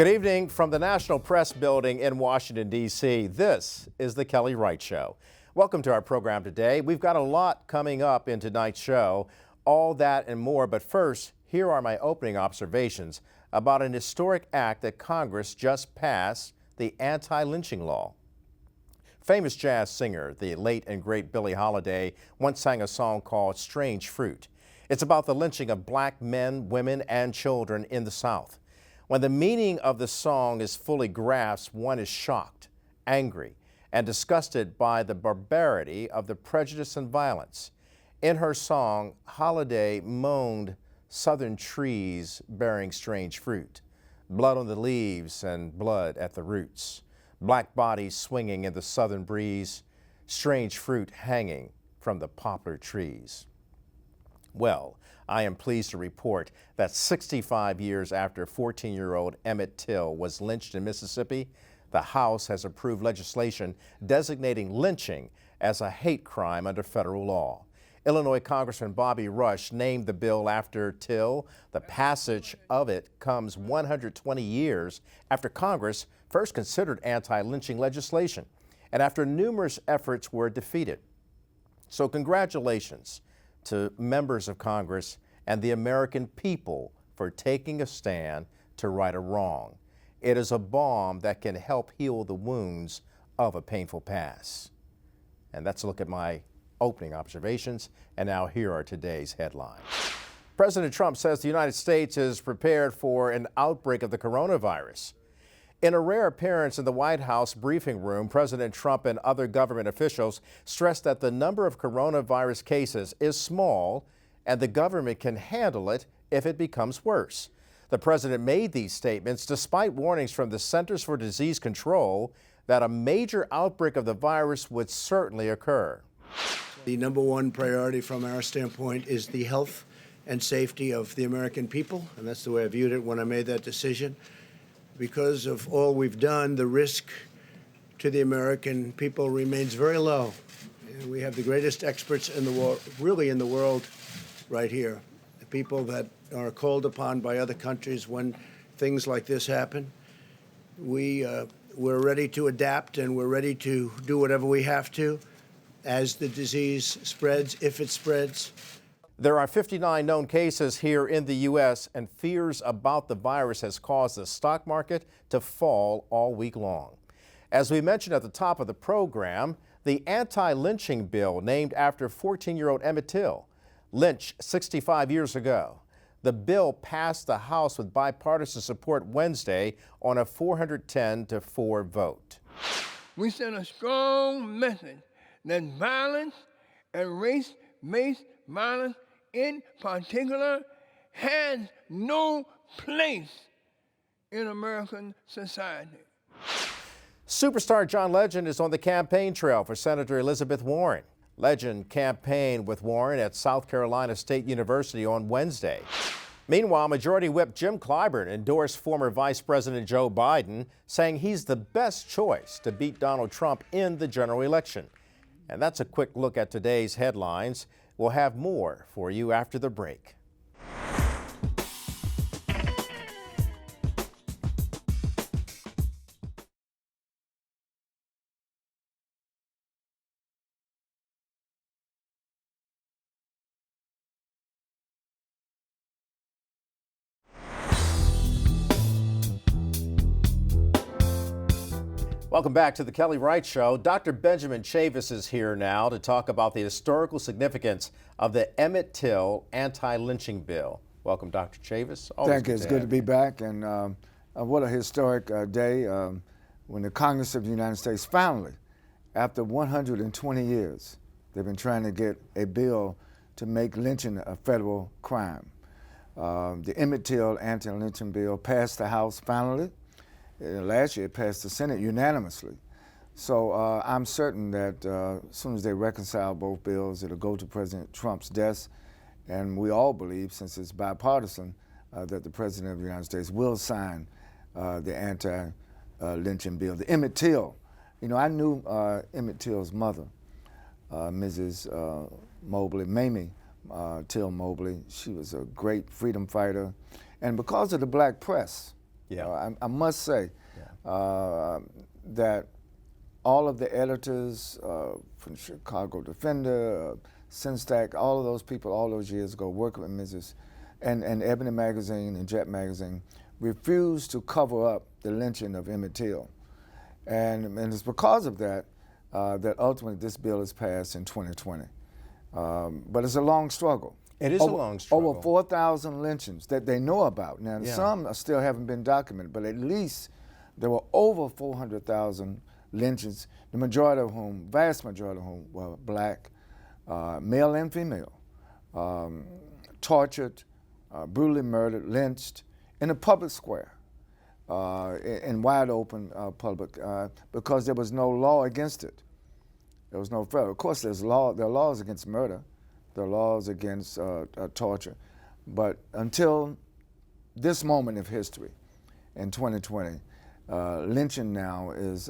Good evening from the National Press Building in Washington, D.C. This is the Kelly Wright Show. Welcome to our program today. We've got a lot coming up in tonight's show, all that and more. But first, here are my opening observations about an historic act that Congress just passed, the anti-lynching law. Famous jazz singer, the late and great Billie Holiday, once sang a song called Strange Fruit. It's about the lynching of black men, women, and children in the South. When the meaning of the song is fully grasped, one is shocked, angry, and disgusted by the barbarity of the prejudice and violence. In her song, Holiday moaned southern trees bearing strange fruit, blood on the leaves and blood at the roots, black bodies swinging in the southern breeze, strange fruit hanging from the poplar trees. Well, I am pleased to report that 65 years after 14-year-old Emmett Till was lynched in Mississippi, the House has approved legislation designating lynching as a hate crime under federal law. Illinois Congressman Bobby Rush named the bill after Till. The passage of it comes 120 years after Congress first considered anti-lynching legislation and after numerous efforts were defeated. So congratulations to members of Congress and the American people for taking a stand to right a wrong. It is a balm that can help heal the wounds of a painful past. And that's a look at my opening observations. And now here are today's headlines. President Trump says the United States is prepared for an outbreak of the coronavirus. In a rare appearance in the White House briefing room, President Trump and other government officials stressed that the number of coronavirus cases is small and the government can handle it if it becomes worse. The president made these statements despite warnings from the Centers for Disease Control that a major outbreak of the virus would certainly occur. The number one priority from our standpoint is the health and safety of the American people, and that's the way I viewed it when I made that decision. Because of all we've done, the risk to the American people remains very low. And we have the greatest experts in the world, really in the world, right here. The people that are called upon by other countries when things like this happen. We're ready to adapt and we're ready to do whatever we have to as the disease spreads, if it spreads. There are 59 known cases here in the U.S., and fears about the virus has caused the stock market to fall all week long. As we mentioned at the top of the program, the anti-lynching bill named after 14-year-old Emmett Till, lynched 65 years ago. The bill passed the House with bipartisan support Wednesday on a 410-4 vote. We send a strong message that violence and race-based violence in particular has no place in American society. Superstar John Legend is on the campaign trail for Senator Elizabeth Warren. Legend campaigned with Warren at South Carolina State University on Wednesday. Meanwhile, Majority Whip Jim Clyburn endorsed former Vice President Joe Biden, saying he's the best choice to beat Donald Trump in the general election. And that's a quick look at today's headlines. We'll have more for you after the break. Welcome back to the Kelly Wright Show. Dr. Benjamin Chavis is here now to talk about the historical significance of the Emmett Till anti-lynching bill. Welcome, Dr. Chavis. Thank you. It's good to be back. And what a historic day when the Congress of the United States finally, after 120 years, they've been trying to get a bill to make lynching a federal crime. The Emmett Till anti-lynching bill passed the House finally. Last year it passed the Senate unanimously. So I'm certain that as soon as they reconcile both bills, it'll go to President Trump's desk. And we all believe, since it's bipartisan, that the President of the United States will sign the anti-lynching bill. The Emmett Till, you know, I knew Emmett Till's mother, Mrs. Mobley, Mamie Till Mobley. She was a great freedom fighter. And because of the black press, Yeah. I must say that all of the editors from Chicago Defender, Synstack, all of those people all those years ago working with Mrs. and Ebony Magazine and Jet Magazine refused to cover up the lynching of Emmett Till. And it's because of that that ultimately this bill is passed in 2020. But it's a long struggle. It is a long struggle. Over 4,000 lynchings that they know about. Now, Yeah. some still haven't been documented, but at least there were over 400,000 lynchings, the majority of whom, vast majority of whom were black, male and female, tortured, brutally murdered, lynched in a public square, in wide open public, because there was no law against it. There was no federal. Of course, there are laws against murder. There are laws against torture. But until this moment of history in 2020, lynching now is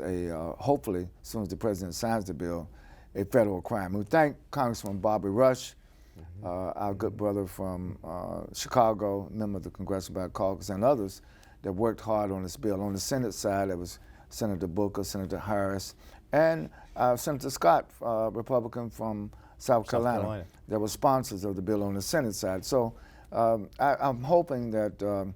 hopefully, as soon as the president signs the bill, a federal crime. We thank Congressman Bobby Rush, our good brother from Chicago, member of the Congressional Black Caucus, and others that worked hard on this bill. On the Senate side, it was Senator Booker, Senator Harris, and Senator Scott, Republican from South Carolina. That were sponsors of the bill on the Senate side. So I'm hoping that,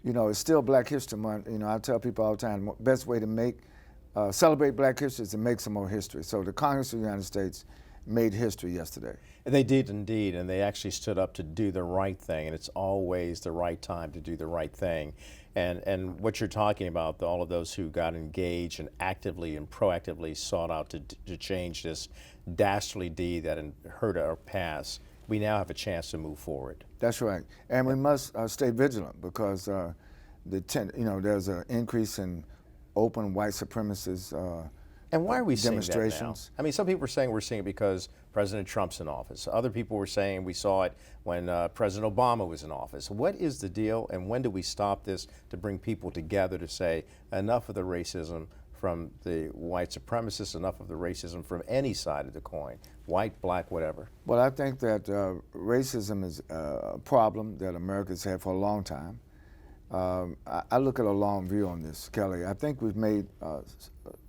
it's still Black History Month. I tell people all the time, the best way to celebrate Black history is to make some more history. So the Congress of the United States made history yesterday. They did indeed, and they actually stood up to do the right thing, and it's always the right time to do the right thing. And what you're talking about, all of those who got engaged and actively and proactively sought out to change this dastardly deed that hurt our past, we now have a chance to move forward. That's right, and we must stay vigilant because there's an increase in open white supremacist And why are we seeing that now? demonstrations. I mean, some people are saying we're seeing it because President Trump's in office. Other people were saying we saw it when President Obama was in office. What is the deal, and when do we stop this to bring people together to say enough of the racism from the white supremacists, enough of the racism from any side of the coin, white, black, whatever? Well, I think that racism is a problem that America's had for a long time. I look at a long view on this, Kelly. I think we've made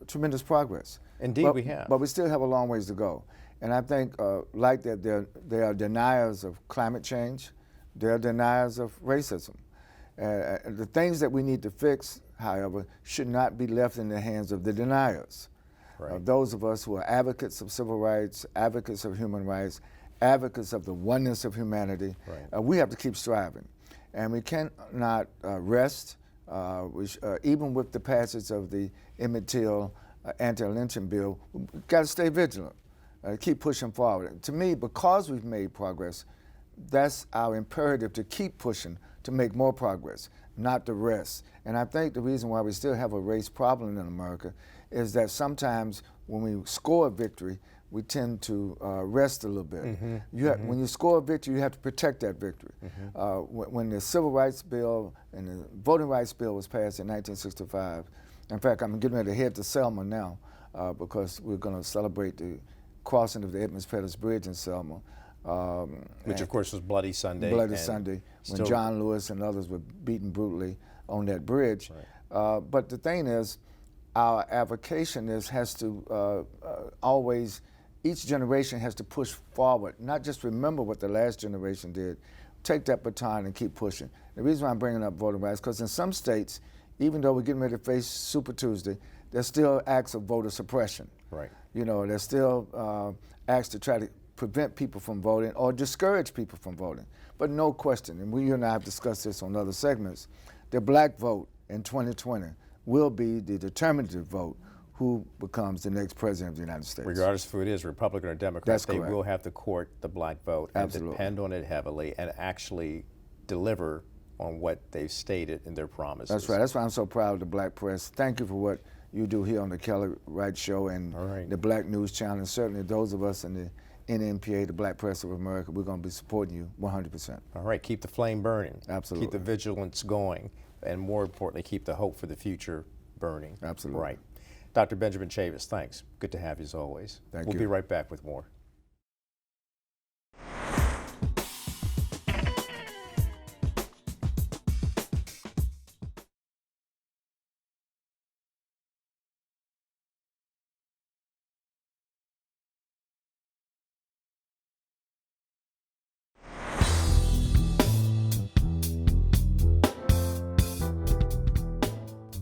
tremendous progress. Indeed, we have. But we still have a long ways to go. And I think, like that, there are deniers of climate change. There are deniers of racism. The things that we need to fix, however, should not be left in the hands of the deniers. Right. Those of us who are advocates of civil rights, advocates of human rights, advocates of the oneness of humanity, Right. We have to keep striving. And we cannot rest, even with the passage of the Emmett Till anti-lynching bill. We've got to stay vigilant, keep pushing forward. To me, because we've made progress, that's our imperative, to keep pushing, to make more progress, not to rest. And I think the reason why we still have a race problem in America is that sometimes when we score a victory, we tend to rest a little bit. Mm-hmm. When you score a victory, you have to protect that victory. When the Civil Rights Bill and the Voting Rights Bill was passed in 1965, in fact, I'm getting ready to head to Selma now because we're going to celebrate the crossing of the Edmonds Pettus Bridge in Selma. Which, of course, was Bloody Sunday. Bloody Sunday, when John Lewis and others were beaten brutally on that bridge. Right. But the thing is, our avocation has to always, each generation has to push forward, not just remember what the last generation did, take that baton and keep pushing. The reason why I'm bringing up voting rights, because in some states, even though we're getting ready to face Super Tuesday, there's still acts of voter suppression. Right. There's still acts to try to prevent people from voting or discourage people from voting. But no question, and you and I have discussed this on other segments, the black vote in 2020 will be the determinative vote who becomes the next president of the United States. Regardless of who it is, Republican or Democrat, That's they correct. will have to court the black vote Absolutely. and depend on it heavily and actually deliver on what they've stated in their promises. That's right. That's why I'm so proud of the black press. Thank you for what you do here on the Kelly Wright Show and the Black News Channel, and certainly those of us in the NMPA, the Black Press of America, we're going to be supporting you 100%. All right, keep the flame burning. Absolutely. Keep the vigilance going, and more importantly, keep the hope for the future burning. Absolutely. Right. Dr. Benjamin Chavis, thanks. Good to have you as always. Thank you. We'll be right back with more.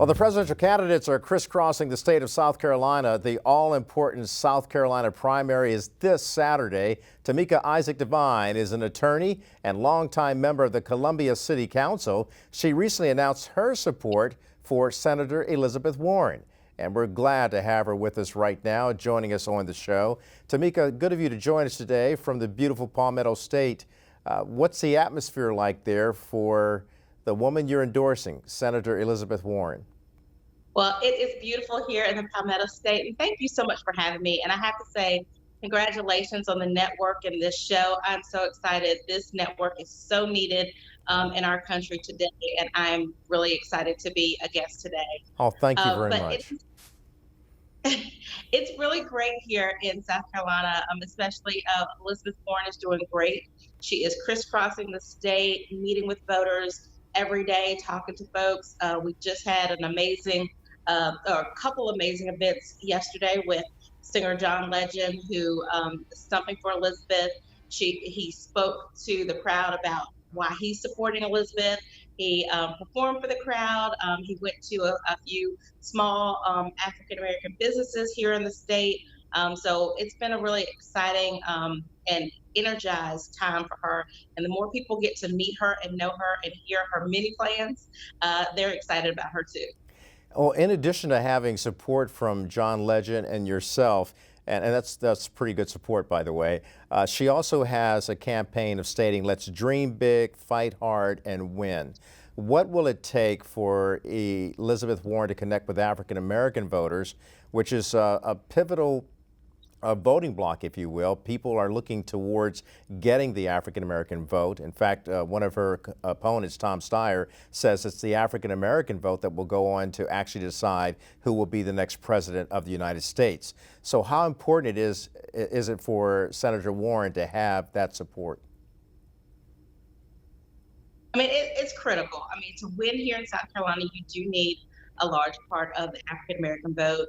Well, the presidential candidates are crisscrossing the state of South Carolina. The all-important South Carolina primary is this Saturday. Tamika Isaac Devine is an attorney and longtime member of the Columbia City Council. She recently announced her support for Senator Elizabeth Warren, and we're glad to have her with us right now, joining us on the show. Tamika, good of you to join us today from the beautiful Palmetto State. What's the atmosphere like there for the woman you're endorsing, Senator Elizabeth Warren? Well, it is beautiful here in the Palmetto State, and thank you so much for having me. And I have to say, congratulations on the network and this show. I'm so excited. This network is so needed in our country today, and I'm really excited to be a guest today. Oh, thank you very much. It's really great here in South Carolina, especially Elizabeth Warren is doing great. She is crisscrossing the state, meeting with voters every day, talking to folks. We just had an amazing, or a couple amazing events yesterday with singer John Legend, who is stumping for Elizabeth. He spoke to the crowd about why he's supporting Elizabeth. He performed for the crowd. He went to a few small African-American businesses here in the state. So it's been a really exciting and energized time for her. And the more people get to meet her and know her and hear her many plans, they're excited about her too. Well, in addition to having support from John Legend and yourself, and that's pretty good support, by the way, she also has a campaign of stating, let's dream big, fight hard, and win. What will it take for Elizabeth Warren to connect with African American voters, which is a pivotal voting bloc, if you will? People are looking towards getting the African American vote. In fact, one of her opponents, Tom Steyer, says it's the African American vote that will go on to actually decide who will be the next president of the United States. So how important is it for Senator Warren to have that support? I mean, it's critical. I mean, to win here in South Carolina, you do need a large part of the African American vote.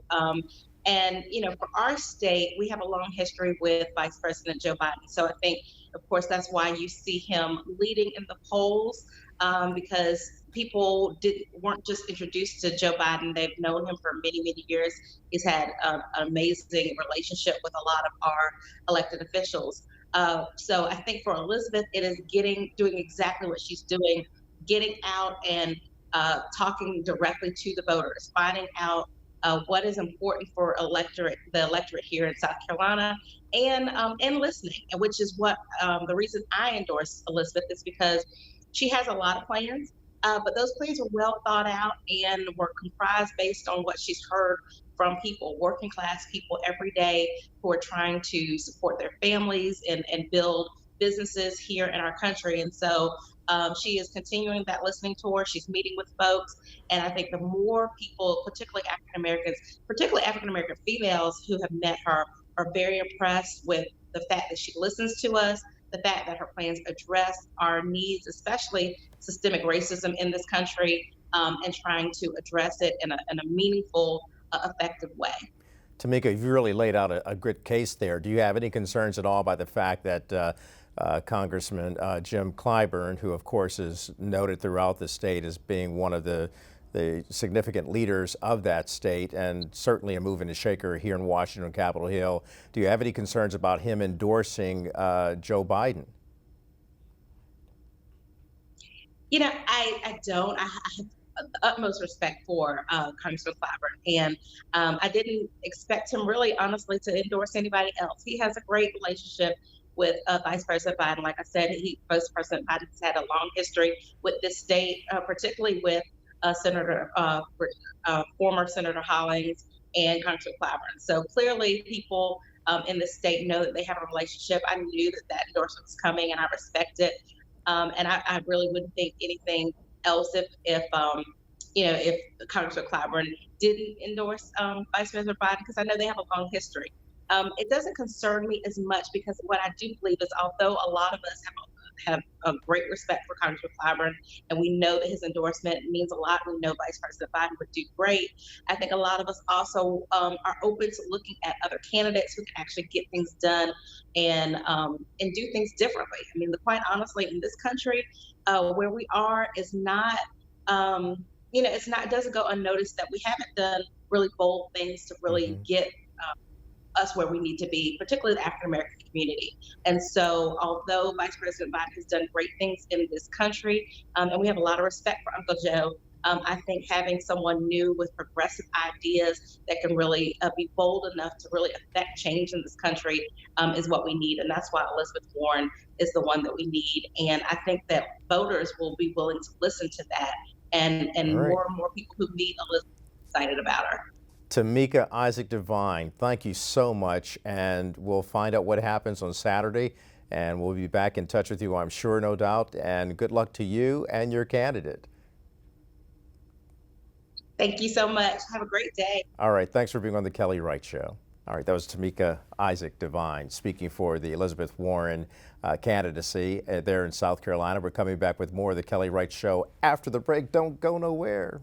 And, you know, for our state, we have a long history with Vice President Joe Biden. So I think, of course, that's why you see him leading in the polls, because people weren't just introduced to Joe Biden. They've known him for many, many years. He's had an amazing relationship with a lot of our elected officials. So I think for Elizabeth, it is doing exactly what she's doing, getting out and talking directly to the voters, finding out what is important for the electorate here in South Carolina, and listening, and which is what the reason I endorse Elizabeth is because she has a lot of plans, but those plans are well thought out and were comprised based on what she's heard from people, working class people every day who are trying to support their families and build businesses here in our country. And so she is continuing that listening tour. She's meeting with folks. And I think the more people, particularly African American females who have met her, are very impressed with the fact that she listens to us, the fact that her plans address our needs, especially systemic racism in this country, and trying to address it in a meaningful, effective way. Tamika, you've really laid out a good case there. Do you have any concerns at all by the fact that Congressman Jim Clyburn, who of course is noted throughout the state as being one of the significant leaders of that state and certainly a mover and shaker here in Washington on Capitol Hill, do you have any concerns about him endorsing Joe Biden? You know, I don't. I have the utmost respect for Congressman Clyburn, and I didn't expect him really, honestly, to endorse anybody else. He has a great relationship with Vice President Biden. Like I said, Vice President Biden has had a long history with this state, particularly with former Senator Hollings and Congressman Clyburn. So clearly people in the state know that they have a relationship. I knew that endorsement was coming, and I respect it. And I really wouldn't think anything else if Congressman Clyburn didn't endorse Vice President Biden, because I know they have a long history. It doesn't concern me as much, because what I do believe is, although a lot of us have a great respect for Congressman Clyburn, and we know that his endorsement means a lot, we know Vice President Biden would do great, I think a lot of us also are open to looking at other candidates who can actually get things done and do things differently. I mean, quite honestly, in this country, where we are is not it doesn't go unnoticed that we haven't done really bold things to really Hmm. get us where we need to be, particularly the African American community. And so, although Vice President Biden has done great things in this country, and we have a lot of respect for Uncle Joe, I think having someone new with progressive ideas that can really be bold enough to really affect change in this country is what we need. And that's why Elizabeth Warren is the one that we need. And I think that voters will be willing to listen to that, All and right. more people who meet Elizabeth are excited about her. Tamika Isaac Devine, thank you so much, and we'll find out what happens on Saturday, and we'll be back in touch with you, I'm sure, no doubt, and good luck to you and your candidate. Thank you so much. Have a great day. All right, thanks for being on the Kelly Wright Show. All right, that was Tamika Isaac Devine speaking for the Elizabeth Warren candidacy there in South Carolina. We're coming back with more of the Kelly Wright Show after the break. Don't go nowhere.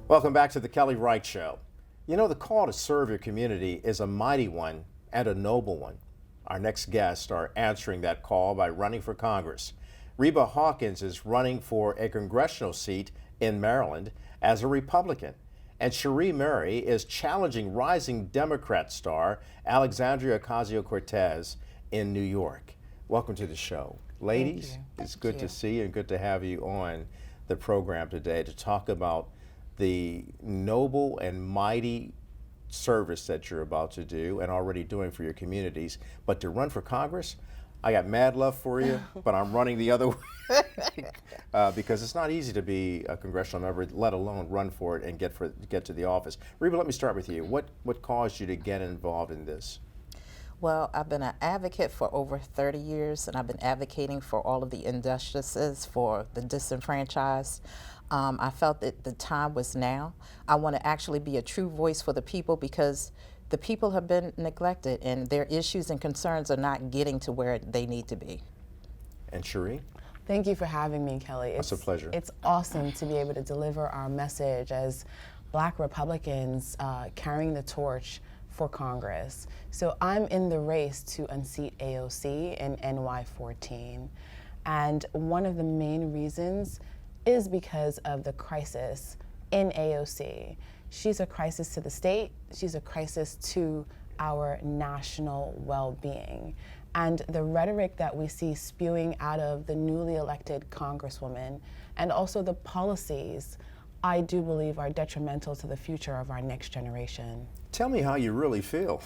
Welcome back to the Kelly Wright Show. You know, the call to serve your community is a mighty one and a noble one. Our next guests are answering that call by running for Congress. Reba Hawkins is running for a congressional seat in Maryland as a Republican. And Cherie Murray is challenging rising Democrat star Alexandria Ocasio-Cortez in New York. Welcome to the show. Ladies, it's good to see you and good to have you on the program today to talk about the noble and mighty service that you're about to do and already doing for your communities. But to run for Congress, I got mad love for you, but I'm running the other way because it's not easy to be a congressional member, let alone run for it and get to the office. Reba, let me start with you. What caused you to get involved in this? Well, I've been an advocate for over 30 years, and I've been advocating for all of the injustices for the disenfranchised. I felt that the time was now. I want to actually be a true voice for the people because the people have been neglected and their issues and concerns are not getting to where they need to be. And Cherie? Thank you for having me, Kelly. It's a pleasure. It's awesome to be able to deliver our message as Black Republicans carrying the torch for Congress. So I'm in the race to unseat AOC in NY14. And one of the main reasons is because of the crisis in AOC. She's a crisis to the state, she's a crisis to our national well-being. And the rhetoric that we see spewing out of the newly elected Congresswoman and also the policies, I do believe are detrimental to the future of our next generation. Tell me how you really feel.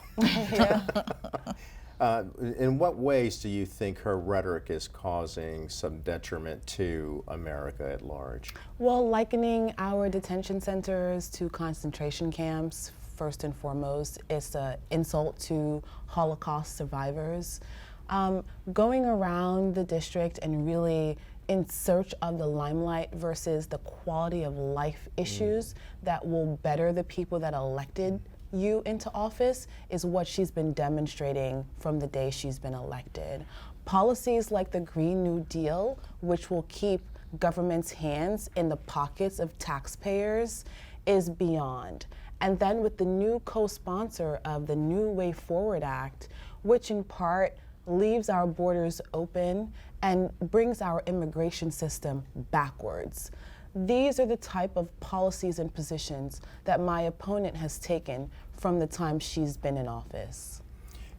In what ways do you think her rhetoric is causing some detriment to America at large? Well, likening our detention centers to concentration camps, first and foremost, it's an insult to Holocaust survivors. Going around the district and really in search of the limelight versus the quality of life issues that will better the people that elected you into office is what she's been demonstrating from the day she's been elected. Policies like the Green New Deal, which will keep government's hands in the pockets of taxpayers, is beyond. And then with the new co-sponsor of the New Way Forward Act, which in part leaves our borders open and brings our immigration system backwards. These are the type of policies and positions that my opponent has taken from the time she's been in office.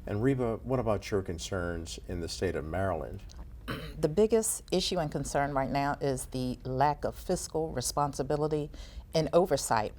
And Reba, what about your concerns in the state of Maryland? The biggest issue and concern right now is the lack of fiscal responsibility and oversight.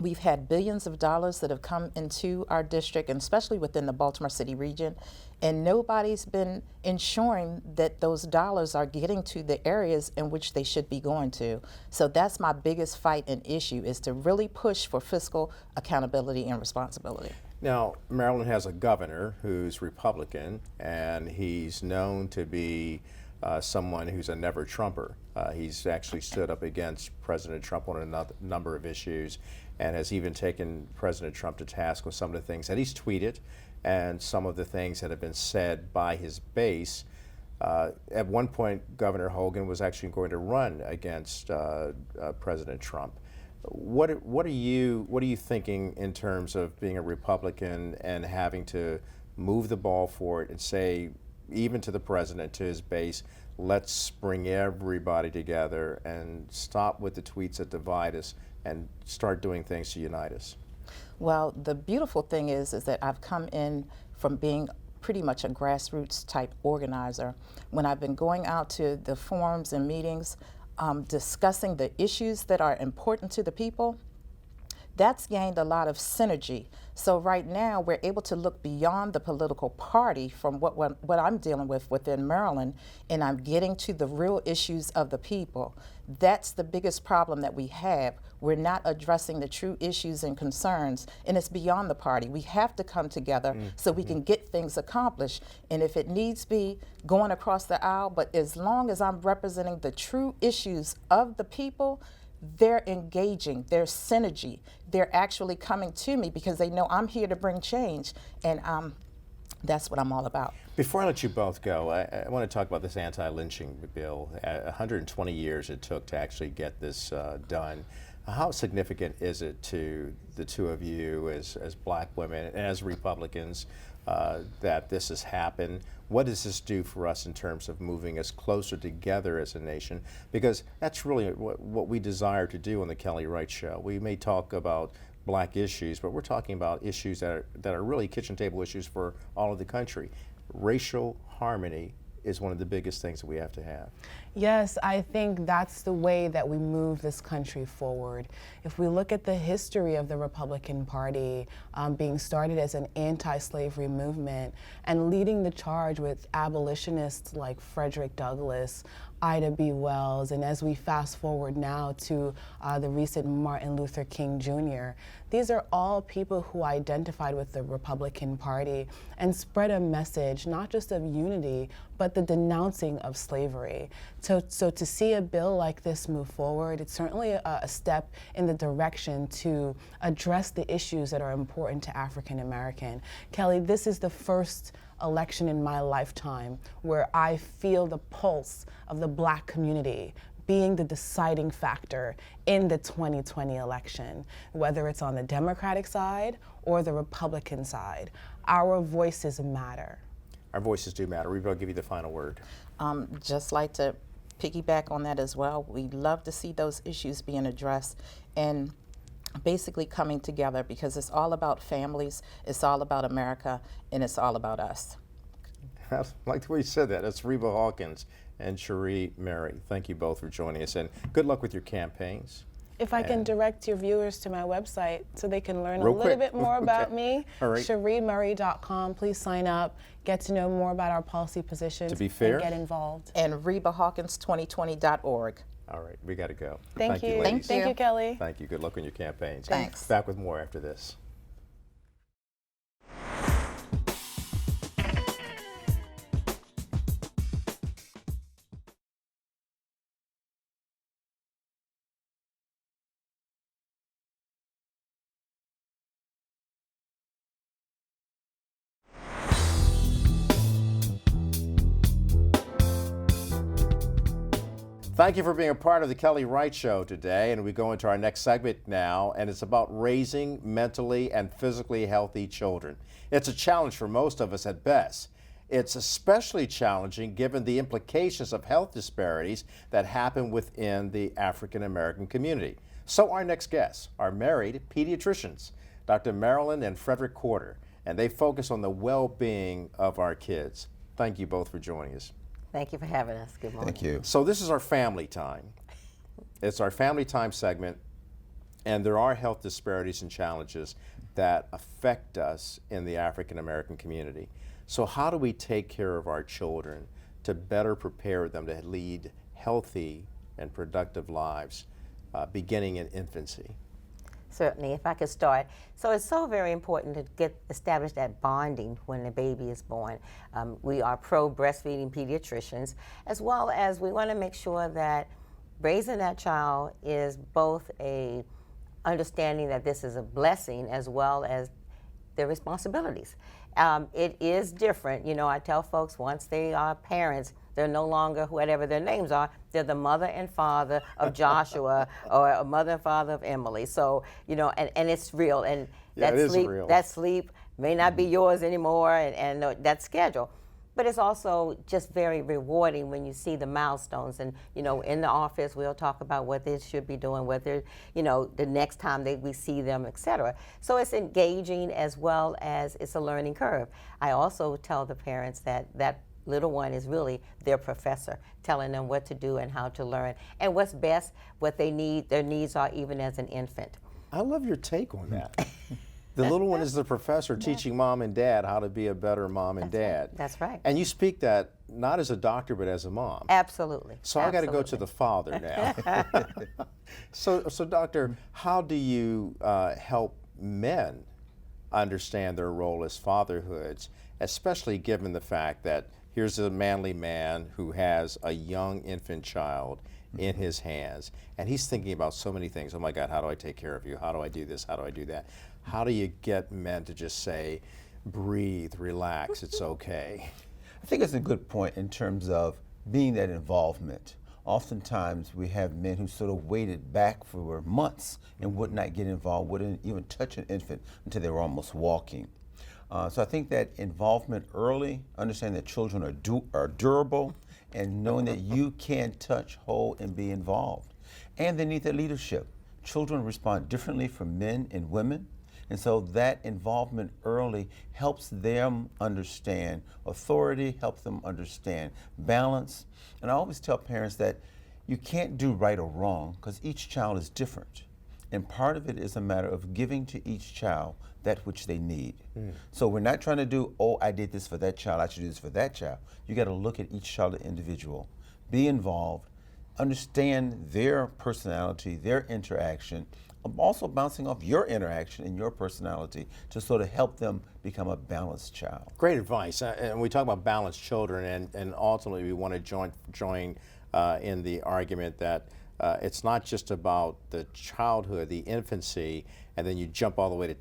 We've had billions of dollars that have come into our district, and especially within the Baltimore City region, and nobody's been ensuring that those dollars are getting to the areas in which they should be going to. So that's my biggest fight and issue, is to really push for fiscal accountability and responsibility. Now, Maryland has a governor who's Republican, and he's known to be someone who's a never Trumper. He's actually stood up against President Trump on a number of issues and has even taken President Trump to task with some of the things that he's tweeted and some of the things that have been said by his base. At one point, Governor Hogan was actually going to run against President Trump. What are you thinking in terms of being a Republican and having to move the ball forward and say, even to the president, to his base, let's bring everybody together and stop with the tweets that divide us and start doing things to unite us? Well, the beautiful thing is that I've come in from being pretty much a grassroots type organizer. When I've been going out to the forums and meetings, discussing the issues that are important to the people, that's gained a lot of synergy. So right now we're able to look beyond the political party from what I'm dealing with within Maryland, and I'm getting to the real issues of the people. That's the biggest problem that we have. We're not addressing the true issues and concerns, and it's beyond the party. We have to come together so we can get things accomplished. And if it needs be going across the aisle, but as long as I'm representing the true issues of the people, they're engaging, there's synergy. They're actually coming to me because they know I'm here to bring change, and that's what I'm all about. Before I let you both go, I want to talk about this anti-lynching bill. 120 years it took to actually get this done. How significant is it to the two of you as black women and as Republicans that this has happened? What does this do for us in terms of moving us closer together as a nation? Because that's really what we desire to do on the Kelly Wright Show. We may talk about black issues, but we're talking about issues that are really kitchen table issues for all of the country. Racial harmony is one of the biggest things that we have to have. Yes, I think that's the way that we move this country forward. If we look at the history of the Republican Party being started as an anti-slavery movement and leading the charge with abolitionists like Frederick Douglass, Ida B. Wells, and as we fast forward now to the recent Martin Luther King Jr., these are all people who identified with the Republican Party and spread a message not just of unity, but the denouncing of slavery. So to see a bill like this move forward, it's certainly a step in the direction to address the issues that are important to African American. Kelly, this is the first election in my lifetime where I feel the pulse of the black community being the deciding factor in the 2020 election, whether it's on the Democratic side or the Republican side. Our voices matter. Our voices do matter. Reba, I'll give you the final word. Just like to piggyback on that as well. We love to see those issues being addressed and basically coming together, because it's all about families, it's all about America, and it's all about us. I like the way you said that. That's Reba Hawkins and Cherie Mary. Thank you both for joining us, and good luck with your campaigns. If I can direct your viewers to my website so they can learn a Real little quick. bit more about me, All right. CherieMurray.com. Please sign up, get to know more about our policy positions, To be fair, and get involved. And RebaHawkins2020.org. All right, we got to go. Thank you. ladies. Thank you, Kelly. Thank you. Good luck on your campaigns. Thanks. Back with more after this. Thank you for being a part of the Kelly Wright Show today, and we go into our next segment now, and it's about raising mentally and physically healthy children. It's a challenge for most of us at best. It's especially challenging given the implications of health disparities that happen within the African American community. So our next guests are married pediatricians, Dr. Marilyn and Frederick Corder, and they focus on the well-being of our kids. Thank you both for joining us. Thank you for having us. Good morning. Thank you. So this is our family time. It's our family time segment, and there are health disparities and challenges that affect us in the African American community. So how do we take care of our children to better prepare them to lead healthy and productive lives beginning in infancy? Certainly, if I could start. So it's so very important to establish that bonding when the baby is born. We are pro-breastfeeding pediatricians, as well as we want to make sure that raising that child is both a understanding that this is a blessing, as well as their responsibilities. It is different. You know, I tell folks once they are parents, they're no longer whatever their names are. They're the mother and father of Joshua or a mother and father of Emily. So, you know, and it's real. And Yeah, that it is sleep, real. that sleep may not be yours anymore, and that schedule. But it's also just very rewarding when you see the milestones. And, you know, in the office, we'll talk about what they should be doing, what they're, you know, the next time we see them, et cetera. So it's engaging as well as it's a learning curve. I also tell the parents that that little one is really their professor, telling them what to do and how to learn, and what's best, what they need, their needs are even as an infant. I love your take on that. The little one is the professor teaching mom and dad how to be a better mom and dad. That's right. And you speak that not as a doctor, but as a mom. Absolutely. So I got to go to the father now. So doctor, how do you help men understand their role as fatherhoods, especially given the fact that here's a manly man who has a young infant child in his hands, and he's thinking about so many things. Oh my God, how do I take care of you? How do I do this? How do I do that? How do you get men to just say, breathe, relax, it's okay? I think it's a good point in terms of being that involvement. Oftentimes we have men who sort of waited back for months and would not get involved, wouldn't even touch an infant until they were almost walking. So I think that involvement early, understanding that children are durable, and knowing that you can touch, hold, and be involved. And they need that leadership. Children respond differently from men and women, and so that involvement early helps them understand authority, helps them understand balance. And I always tell parents that you can't do right or wrong because each child is different. And part of it is a matter of giving to each child that which they need. So we're not trying to do, oh, I did this for that child, I should do this for that child. You got to look at each child as an individual, be involved, understand their personality, their interaction, also bouncing off your interaction and your personality to sort of help them become a balanced child. Great advice. And we talk about balanced children, and ultimately we want to join in the argument that it's not just about the childhood, the infancy, and then you jump all the way to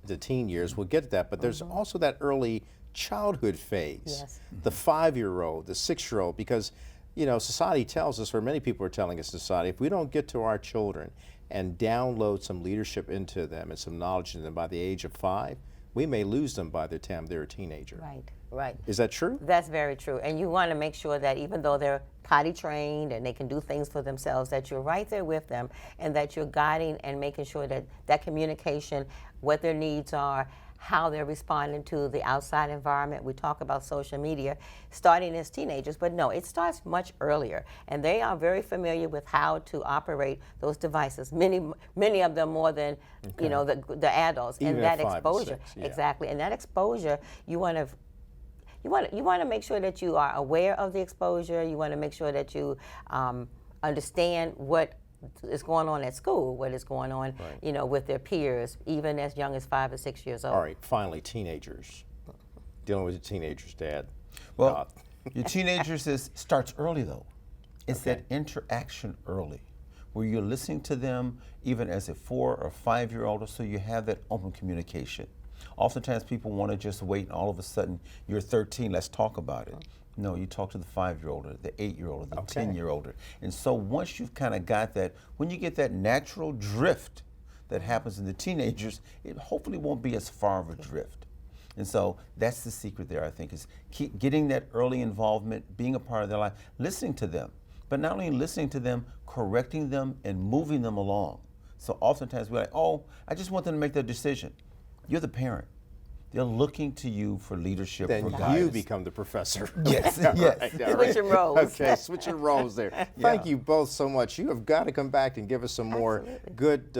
the teen years. We'll get to that, but there's also that early childhood phase. Yes. The 5-year-old, the 6-year-old, because you know, society tells us, or many people are telling us, society, if we don't get to our children and download some leadership into them and some knowledge into them by the age of 5, we may lose them by the time they're a teenager. Right, right. Is that true? That's very true. And you want to make sure that even though they're potty trained and they can do things for themselves, that you're right there with them and that you're guiding and making sure that that communication, what their needs are, how they're responding to the outside environment. We talk about social media starting as teenagers, but no, it starts much earlier. And they are very familiar with how to operate those devices, many of them more than you know the adults. Even and that at 5 and exposure, 6, yeah. exactly. And that exposure, you want to make sure that you are aware of the exposure. You want to make sure that you understand what is going on at school, what is going on, you know, with their peers, even as young as 5 or 6 years old. All right, finally, teenagers. Dealing with the teenagers, Dad. Well, your teenagers starts early though. It's that interaction early, where you're listening to them even as a 4 or 5-year-old, so you have that open communication. Oftentimes people want to just wait and all of a sudden you're 13, let's talk about it. No, you talk to the 5-year-old or the 8-year-old or the 10-year-old. And so once you've kind of got that, when you get that natural drift that happens in the teenagers, it hopefully won't be as far of a drift. And so that's the secret there, I think, is keep getting that early involvement, being a part of their life, listening to them. But not only listening to them, correcting them and moving them along. So oftentimes we're like, oh, I just want them to make their decision. You're the parent. They're looking to you for leadership, then for guidance. you become the professor. Yes, All yes. right, all right. Switching roles. Okay, switching roles there. Thank you both so much. You have got to come back and give us some more good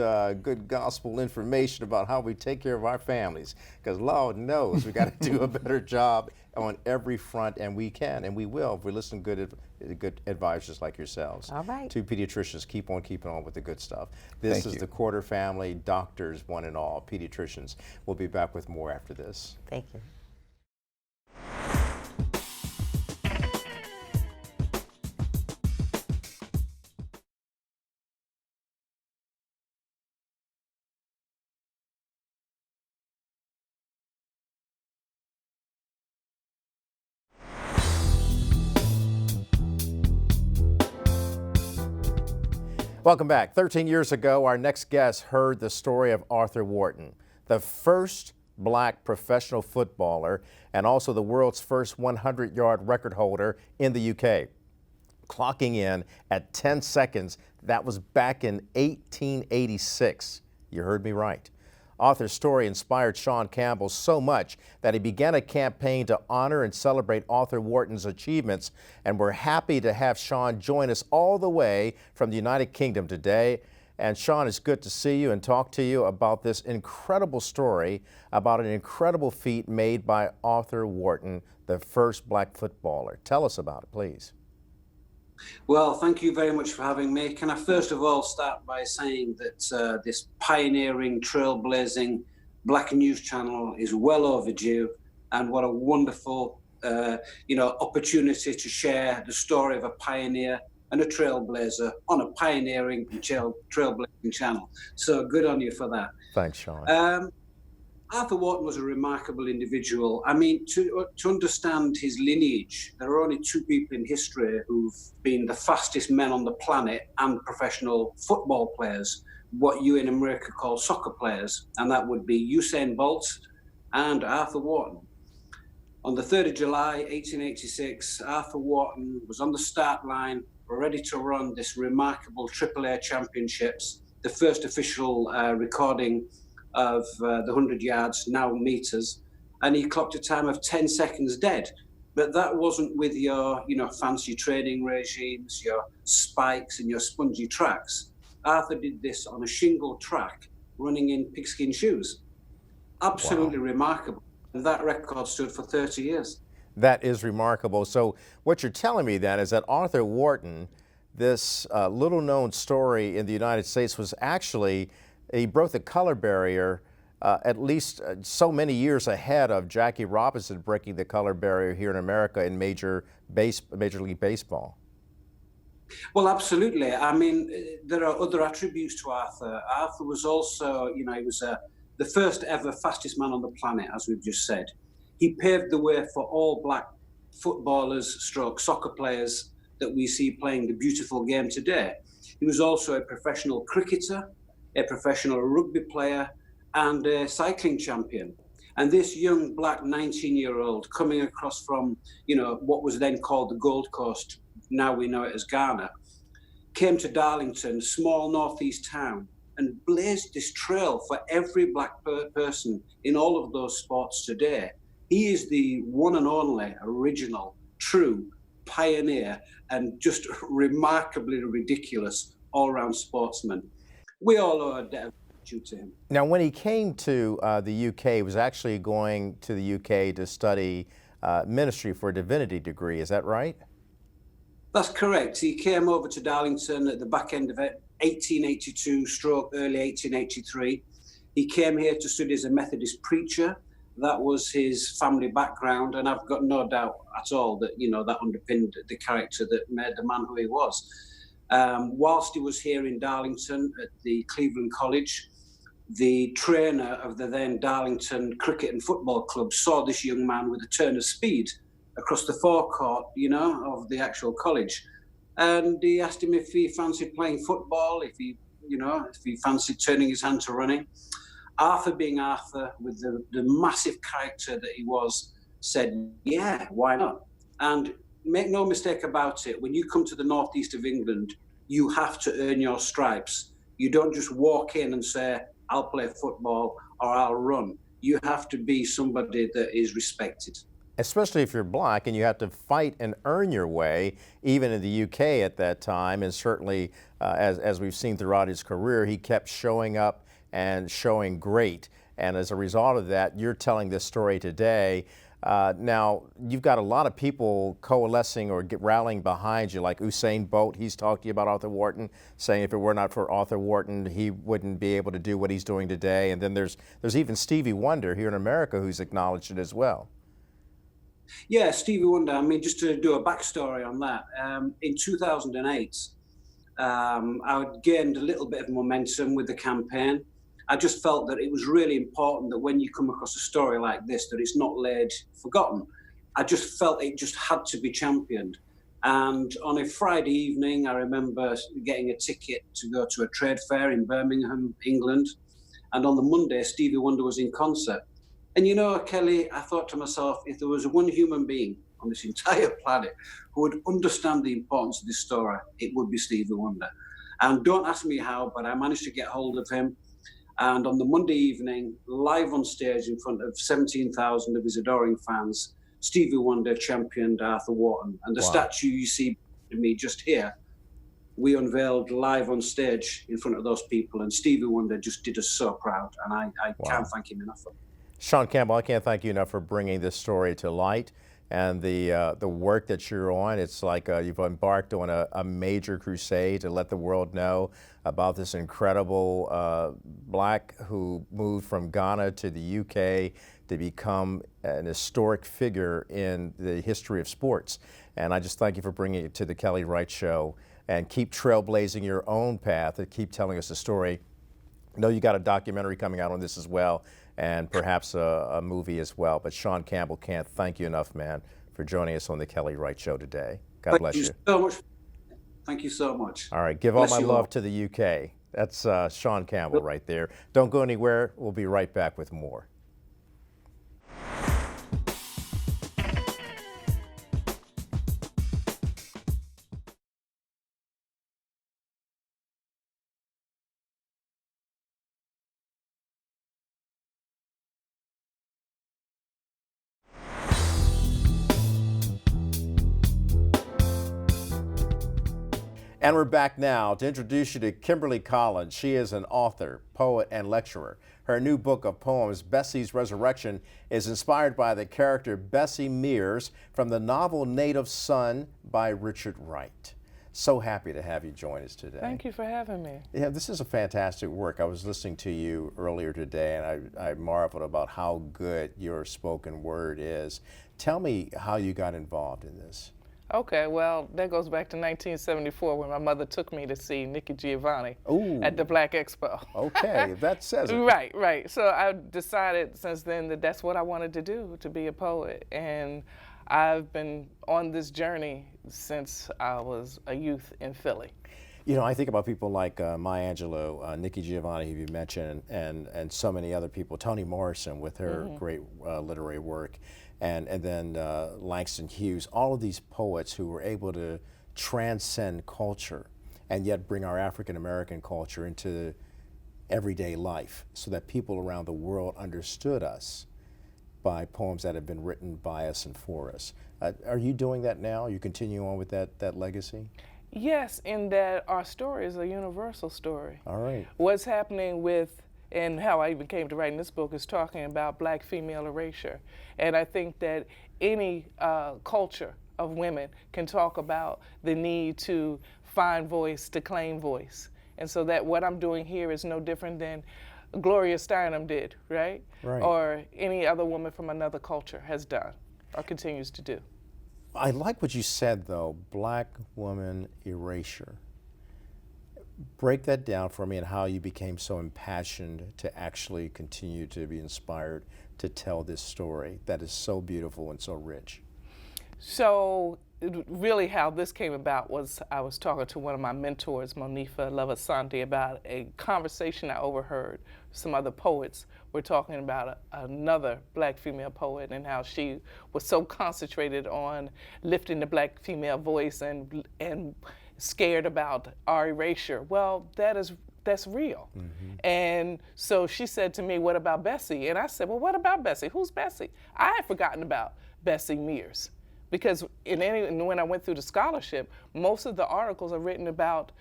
gospel information about how we take care of our families. Because Lord knows we got to do a better job on every front, and we can, and we will, if we listen to good advisors like yourselves. All right. Two pediatricians, keep on keeping on with the good stuff. This is the Quarter Family, doctors, one and all, pediatricians. We'll be back with more after this. Thank you. Welcome back. 13 years ago, our next guest heard the story of Arthur Wharton, the first black professional footballer and also the world's first 100-yard record holder in the UK, clocking in at 10 seconds. That was back in 1886. You heard me right. Arthur's story inspired Sean Campbell so much that he began a campaign to honor and celebrate Arthur Wharton's achievements, and we're happy to have Sean join us all the way from the United Kingdom today. And Sean, it's good to see you and talk to you about this incredible story about an incredible feat made by Arthur Wharton, the first black footballer. Tell us about it, please. Well, thank you very much for having me. Can I first of all start by saying that this pioneering, trailblazing black news channel is well overdue, and what a wonderful, opportunity to share the story of a pioneer and a trailblazer on a pioneering trailblazing channel. So good on you for that. Thanks, Sean. Arthur Wharton was a remarkable individual. I mean, to understand his lineage, there are only two people in history who've been the fastest men on the planet and professional football players, what you in America call soccer players, and that would be Usain Bolt and Arthur Wharton. On the 3rd of July, 1886, Arthur Wharton was on the start line, ready to run this remarkable AAA championships, the first official recording of the 100 yards, now meters, and he clocked a time of 10 seconds dead. But that wasn't with your, fancy training regimes, your spikes and your spongy tracks. Arthur did this on a shingle track, running in pigskin shoes. Absolutely remarkable. And that record stood for 30 years. That is remarkable. So what you're telling me then is that Arthur Wharton, this little known story in the United States, was actually, he broke the color barrier at least so many years ahead of Jackie Robinson breaking the color barrier here in America in Major League Baseball. Well, absolutely. I mean, there are other attributes to Arthur. Arthur was also, he was the first ever fastest man on the planet, as we've just said. He paved the way for all black footballers, soccer players that we see playing the beautiful game today. He was also a professional cricketer, a professional rugby player, and a cycling champion. And this young black 19-year-old coming across from, what was then called the Gold Coast, now we know it as Ghana, came to Darlington, small northeast town, and blazed this trail for every black person in all of those sports today. He is the one and only original, true pioneer and just remarkably ridiculous all-round sportsman. We all owe a debt of gratitude to him. Now, when he came to the UK, he was actually going to the UK to study ministry for a divinity degree. Is that right? That's correct. He came over to Darlington at the back end of 1882 stroke early 1883. He came here to study as a Methodist preacher. That was his family background, and I've got no doubt at all that, that underpinned the character that made the man who he was. Whilst he was here in Darlington at the Cleveland College, the trainer of the then Darlington Cricket and Football Club saw this young man with a turn of speed across the forecourt, of the actual college. And he asked him if he fancied playing football, if he fancied turning his hand to running. Arthur, being Arthur, with the massive character that he was, said, yeah, why not? And make no mistake about it, when you come to the northeast of England, you have to earn your stripes. You don't just walk in and say, I'll play football or I'll run. You have to be somebody that is respected. Especially if you're black and you have to fight and earn your way, even in the UK at that time, and certainly as we've seen throughout his career, he kept showing up and showing great. And as a result of that, you're telling this story today. Now, you've got a lot of people coalescing or rallying behind you, like Usain Bolt. He's talked to you about Arthur Wharton, saying if it were not for Arthur Wharton, he wouldn't be able to do what he's doing today. And then there's even Stevie Wonder here in America who's acknowledged it as well. Yeah, Stevie Wonder. I mean, just to do a backstory on that, in 2008, I gained a little bit of momentum with the campaign. I just felt that it was really important that when you come across a story like this, that it's not laid forgotten. I just felt it just had to be championed. And on a Friday evening, I remember getting a ticket to go to a trade fair in Birmingham, England. And on the Monday, Stevie Wonder was in concert. And you know, Kelly, I thought to myself, if there was one human being on this entire planet who would understand the importance of this story, it would be Stevie Wonder. And don't ask me how, but I managed to get hold of him. And on the Monday evening, live on stage in front of 17,000 of his adoring fans, Stevie Wonder championed Arthur Wharton. And the statue you see to me just here, we unveiled live on stage in front of those people. And Stevie Wonder just did us so proud. And I can't thank him enough for it. Sean Campbell, I can't thank you enough for bringing this story to light and the work that you're on. It's like you've embarked on a major crusade to let the world know about this incredible black who moved from Ghana to the UK to become an historic figure in the history of sports. And I just thank you for bringing it to the Kelly Wright Show, and keep trailblazing your own path and keep telling us the story. I know you got a documentary coming out on this as well, and perhaps a movie as well. But Sean Campbell, can't thank you enough, man, for joining us on the Kelly Wright Show today. God bless you. Thank you so much. Thank you so much. All right, give all my love to the UK. That's Sean Campbell right there. Don't go anywhere. We'll be right back with more. And we're back now to introduce you to Kimberly Collins. She is an author, poet, and lecturer. Her new book of poems, Bessie's Resurrection, is inspired by the character Bessie Mears from the novel Native Son by Richard Wright. So happy to have you join us today. Thank you for having me. Yeah, this is a fantastic work. I was listening to you earlier today, and I marveled about how good your spoken word is. Tell me how you got involved in this. Okay, well, that goes back to 1974 when my mother took me to see Nikki Giovanni at the Black Expo. Okay, that says it. Right. So I decided since then that that's what I wanted to do, to be a poet. And I've been on this journey since I was a youth in Philly. You know, I think about people like Maya Angelou, Nikki Giovanni, who you mentioned, and so many other people, Toni Morrison with her great literary work. And then Langston Hughes, all of these poets who were able to transcend culture and yet bring our African American culture into everyday life so that people around the world understood us by poems that have been written by us and for us. Are you doing that now? Are you continue on with that legacy? Yes, in that our story is a universal story. All right. What's happening with, and how I even came to writing this book, is talking about black female erasure. And I think that any culture of women can talk about the need to find voice, to claim voice. And so that what I'm doing here is no different than Gloria Steinem did, right? Or any other woman from another culture has done or continues to do. I like what you said, though, black woman erasure. Break that down for me and how you became so impassioned to actually continue to be inspired to tell this story that is so beautiful and so rich. So really how this came about was I was talking to one of my mentors, Monifa Levasanti, about a conversation I overheard. Some other poets were talking about another black female poet and how she was so concentrated on lifting the black female voice and scared about our erasure. Well, that's real. And so she said to me, what about Bessie? And I said, well, what about Bessie? Who's Bessie? I had forgotten about Bessie Mears. Because when I went through the scholarship, most of the articles are written about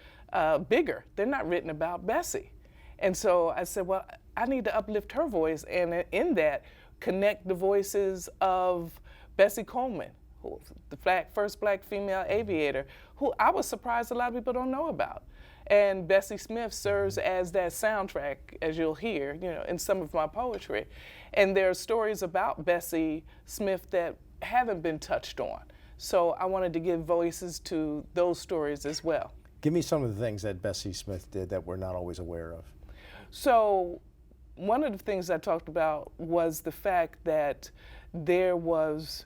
Bigger. They're not written about Bessie. And so I said, well, I need to uplift her voice, and in that, connect the voices of Bessie Coleman, who was the first black female aviator, who I was surprised a lot of people don't know about. And Bessie Smith serves as that soundtrack, as you'll hear, in some of my poetry. And there are stories about Bessie Smith that haven't been touched on. So I wanted to give voices to those stories as well. Give me some of the things that Bessie Smith did that we're not always aware of. So one of the things I talked about was the fact that there was,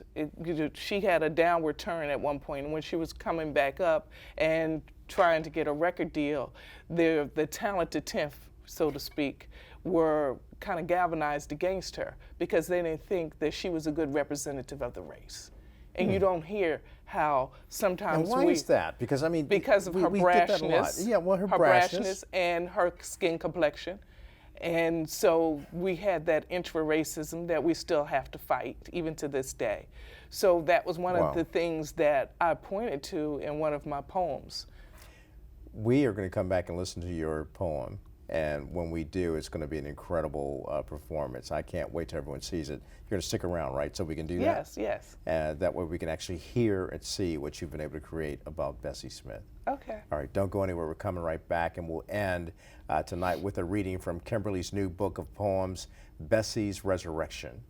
she had a downward turn at one point, and when she was coming back up and trying to get a record deal, the talented 10th, so to speak, were kind of galvanized against her because they didn't think that she was a good representative of the race. And you don't hear how sometimes and why is that? Because I mean, because of her we get that a lot. brashness. Yeah, well, her brashness and her skin complexion. And so we had that intra-racism that we still have to fight, even to this day. So that was one of the things that I pointed to in one of my poems. We are going to come back and listen to your poem. And when we do, it's going to be an incredible performance. I can't wait till everyone sees it. You're going to stick around, right, so we can do that? Yes, yes. That way we can actually hear and see what you've been able to create about Bessie Smith. Okay. All right, don't go anywhere. We're coming right back, and we'll end tonight with a reading from Kimberly's new book of poems, Bessie's Resurrection.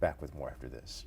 Back with more after this.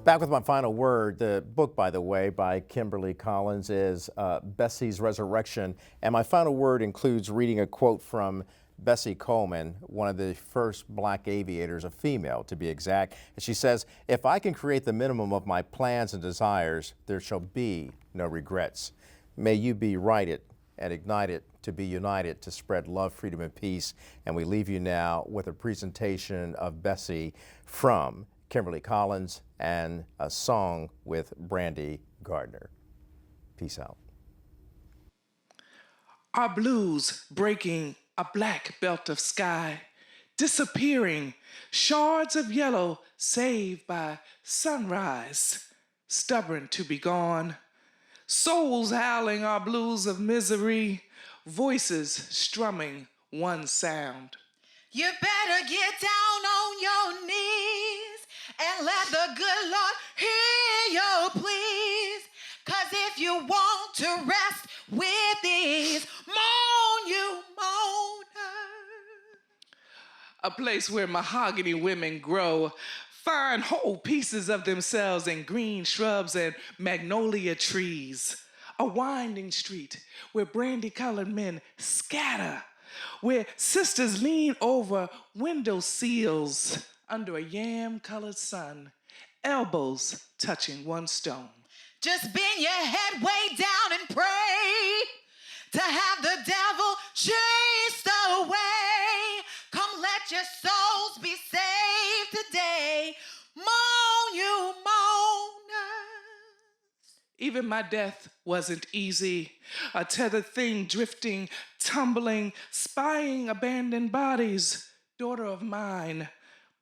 Back with my final word. The book, by the way, by Kimberly Collins is Bessie's Resurrection. And my final word includes reading a quote from Bessie Coleman, one of the first black aviators, a female to be exact. And she says, "If I can create the minimum of my plans and desires, there shall be no regrets. May you be righted and ignited to be united to spread love, freedom, and peace." And we leave you now with a presentation of Bessie from Kimberly Collins and a song with Brandy Gardner. Peace out. Our blues breaking a black belt of sky, disappearing, shards of yellow saved by sunrise, stubborn to be gone. Souls howling our blues of misery, voices strumming one sound. You better get down on your knees and let the good Lord hear your pleas. 'Cause if you want to rest with these, moan you moaner. A place where mahogany women grow, find whole pieces of themselves in green shrubs and magnolia trees. A winding street where brandy-colored men scatter, where sisters lean over window sills under a yam-colored sun, elbows touching one stone. Just bend your head way down and pray to have the devil chased away. Come let your souls be saved today. Moan you moaners. Even my death wasn't easy. A tethered thing drifting, tumbling, spying abandoned bodies. Daughter of mine,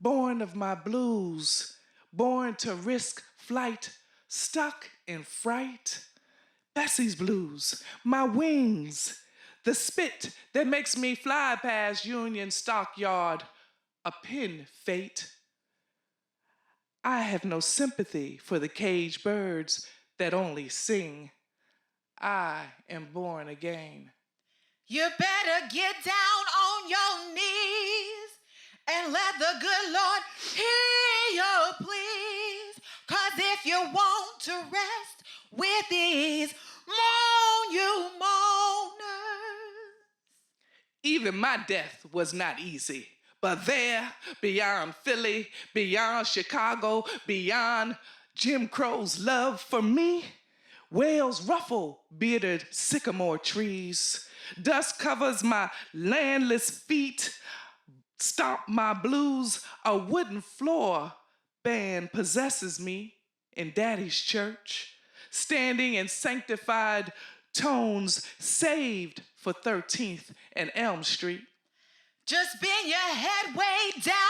born of my blues, born to risk flight, stuck in fright. Bessie's blues, my wings, the spit that makes me fly past Union Stockyard, a pin fate. I have no sympathy for the caged birds that only sing. I am born again. You better get down on your knees and let the good Lord hear your pleas. 'Cause if you want to rest with ease, moan you moaners. Even my death was not easy. But there, beyond Philly, beyond Chicago, beyond Jim Crow's love for me, whales ruffle bearded sycamore trees. Dust covers my landless feet. Stomp my blues, a wooden floor. Band possesses me in Daddy's church. Standing in sanctified tones, saved for 13th and Elm Street. Just bend your head way down